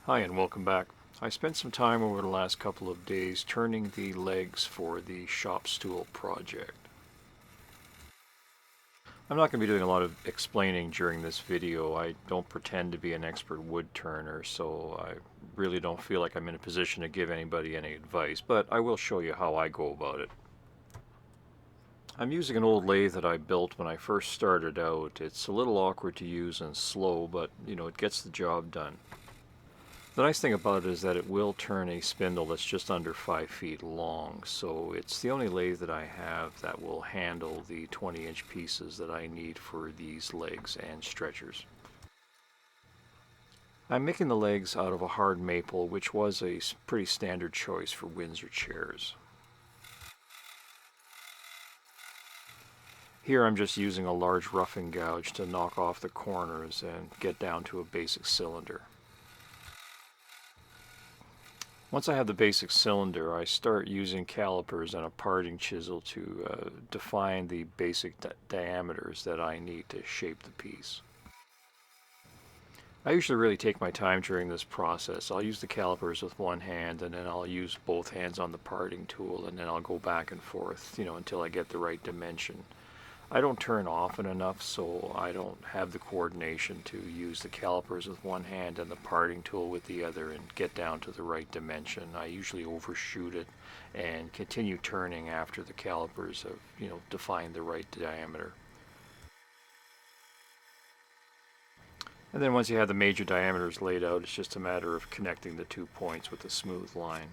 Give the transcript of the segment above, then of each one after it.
Hi and welcome back. I spent some time over the last couple of days turning the legs for the shop stool project. I'm not going to be doing a lot of explaining during this video. I don't pretend to be an expert wood turner, so I really don't feel like I'm in a position to give anybody any advice, but I will show you how I go about it. I'm using an old lathe that I built when I first started out. It's a little awkward to use and slow, but it gets the job done. The nice thing about it is that it will turn a spindle that's just under 5 feet long, so it's the only lathe that I have that will handle the 20-inch pieces that I need for these legs and stretchers. I'm making the legs out of a hard maple, which was a pretty standard choice for Windsor chairs. Here I'm just using a large roughing gouge to knock off the corners and get down to a basic cylinder. Once I have the basic cylinder, I start using calipers and a parting chisel to define the basic diameters that I need to shape the piece. I usually really take my time during this process. I'll use the calipers with one hand, and then I'll use both hands on the parting tool, and then I'll go back and forth, until I get the right dimension. I don't turn often enough, so I don't have the coordination to use the calipers with one hand and the parting tool with the other and get down to the right dimension. I usually overshoot it and continue turning after the calipers have, defined the right diameter. And then once you have the major diameters laid out, it's just a matter of connecting the 2 points with a smooth line.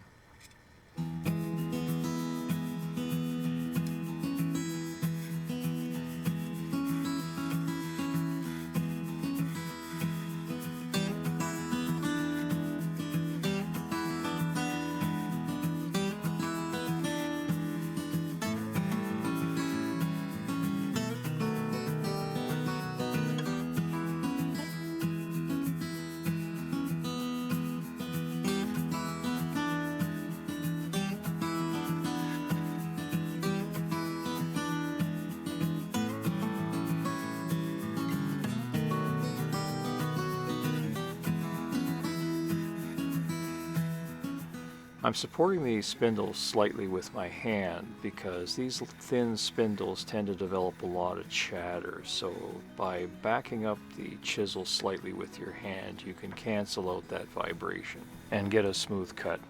I'm supporting these spindles slightly with my hand because these thin spindles tend to develop a lot of chatter, so by backing up the chisel slightly with your hand, you can cancel out that vibration and get a smooth cut.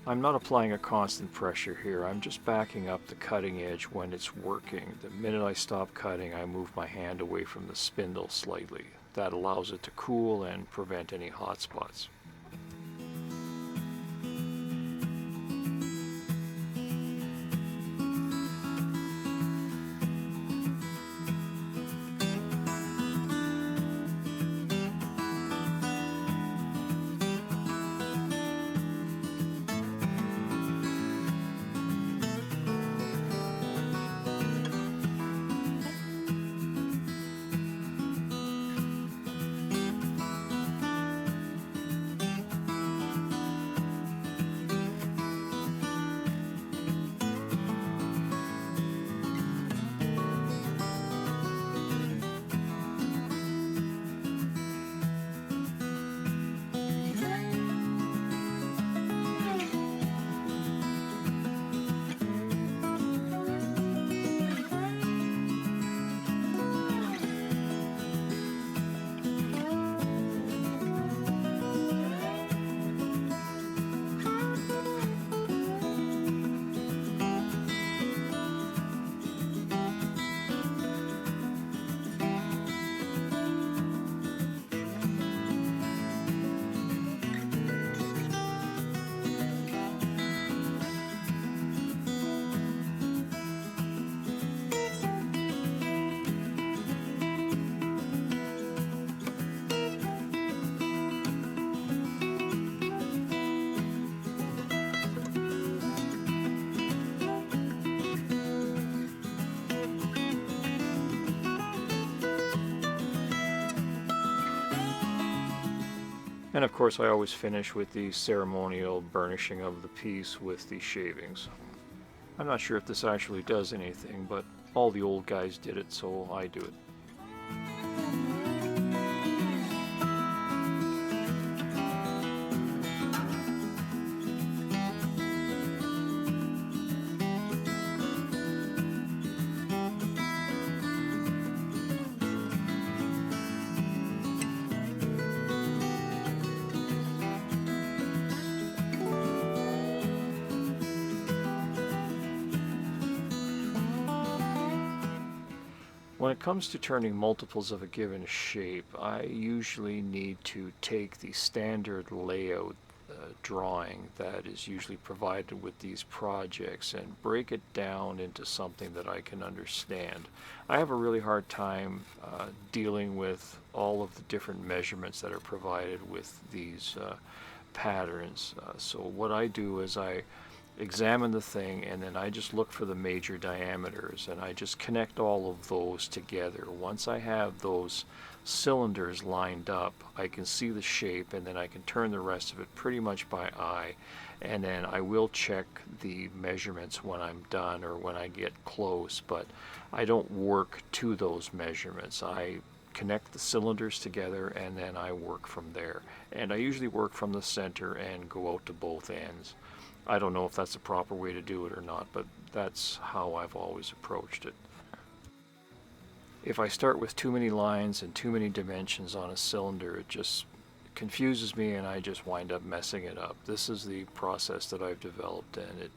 I'm not applying a constant pressure here, I'm just backing up the cutting edge when it's working. The minute I stop cutting, I move my hand away from the spindle slightly. That allows it to cool and prevent any hot spots. And of course I always finish with the ceremonial burnishing of the piece with the shavings. I'm not sure if this actually does anything, but all the old guys did it, so I do it. When it comes to turning multiples of a given shape, I usually need to take the standard layout drawing that is usually provided with these projects and break it down into something that I can understand. I have a really hard time dealing with all of the different measurements that are provided with these patterns. So what I do is I examine the thing and then I just look for the major diameters and I just connect all of those together. Once I have those cylinders lined up, I can see the shape and then I can turn the rest of it pretty much by eye, and then I will check the measurements when I'm done or when I get close, but I don't work to those measurements. I connect the cylinders together and then I work from there, and I usually work from the center and go out to both ends. I don't know if that's the proper way to do it or not, but that's how I've always approached it. If I start with too many lines and too many dimensions on a cylinder, it just confuses me and I just wind up messing it up. This is the process that I've developed, and it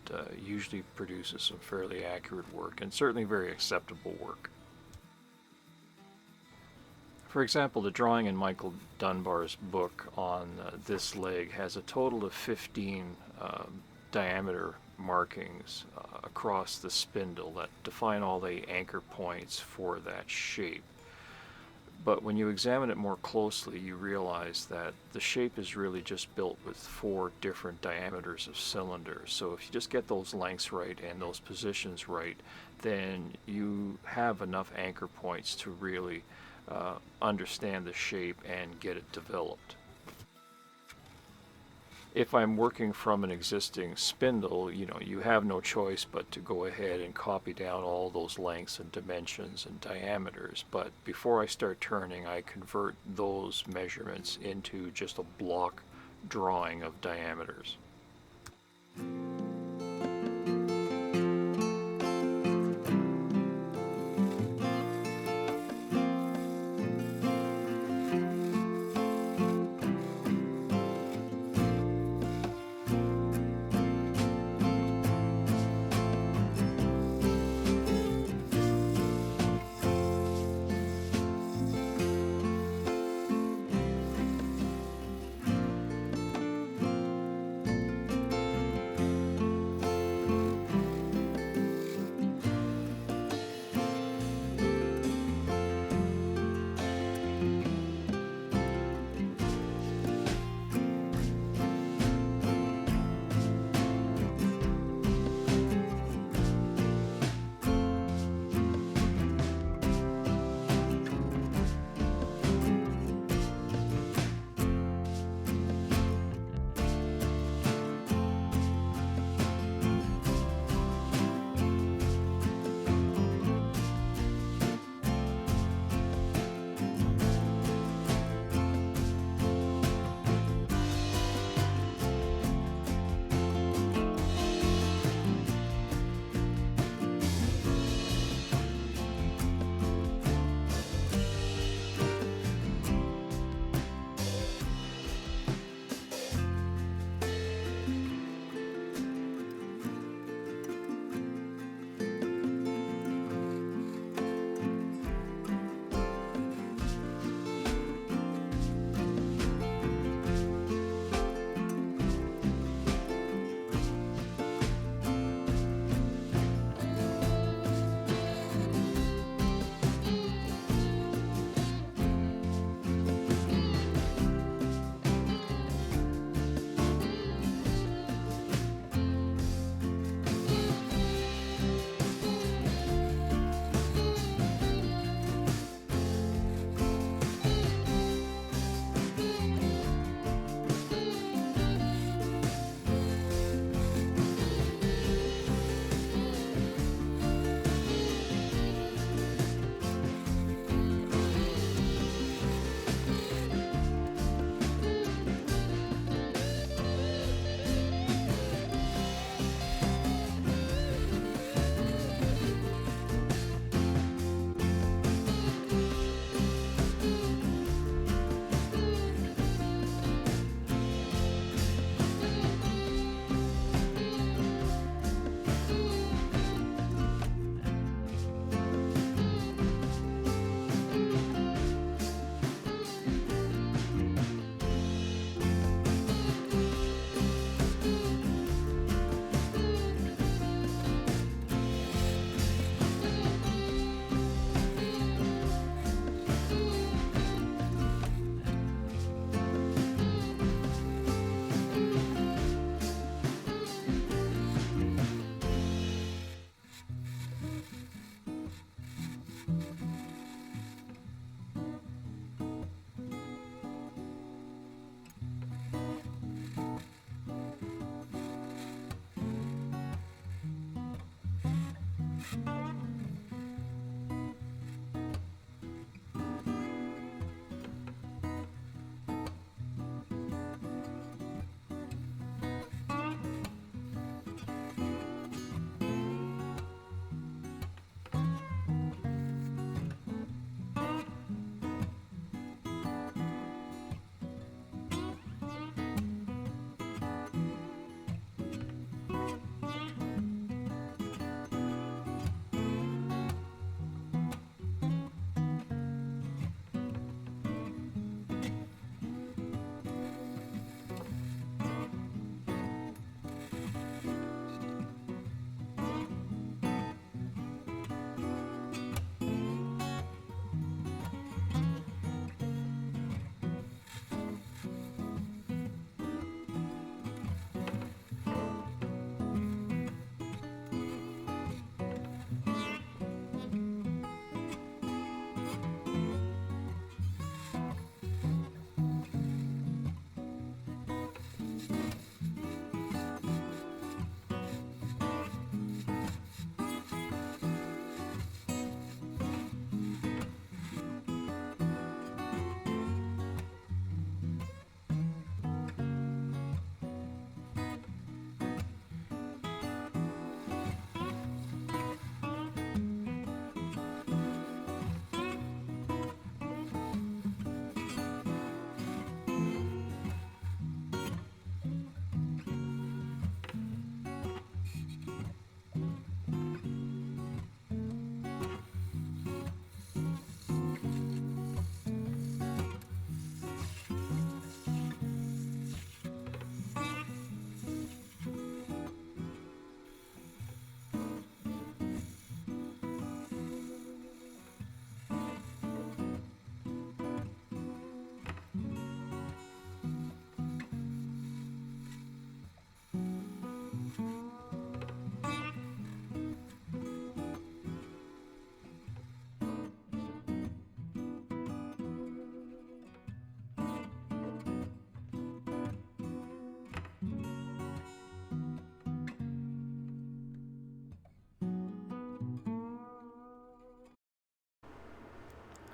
usually produces some fairly accurate work and certainly very acceptable work. For example, the drawing in Michael Dunbar's book on this leg has a total of 15 diameter markings across the spindle that define all the anchor points for that shape. But when you examine it more closely, you realize that the shape is really just built with 4 different diameters of cylinders. So if you just get those lengths right and those positions right, then you have enough anchor points to really understand the shape and get it developed. If I'm working from an existing spindle, you have no choice but to go ahead and copy down all those lengths and dimensions and diameters. But before I start turning, I convert those measurements into just a block drawing of diameters.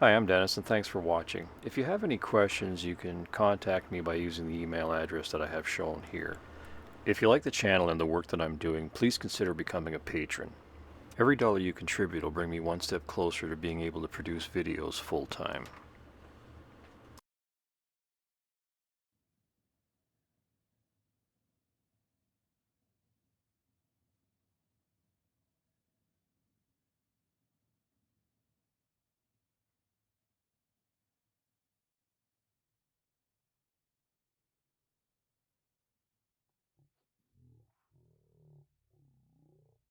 Hi, I'm Dennis, and thanks for watching. If you have any questions, you can contact me by using the email address that I have shown here. If you like the channel and the work that I'm doing, please consider becoming a patron. Every dollar you contribute will bring me one step closer to being able to produce videos full-time.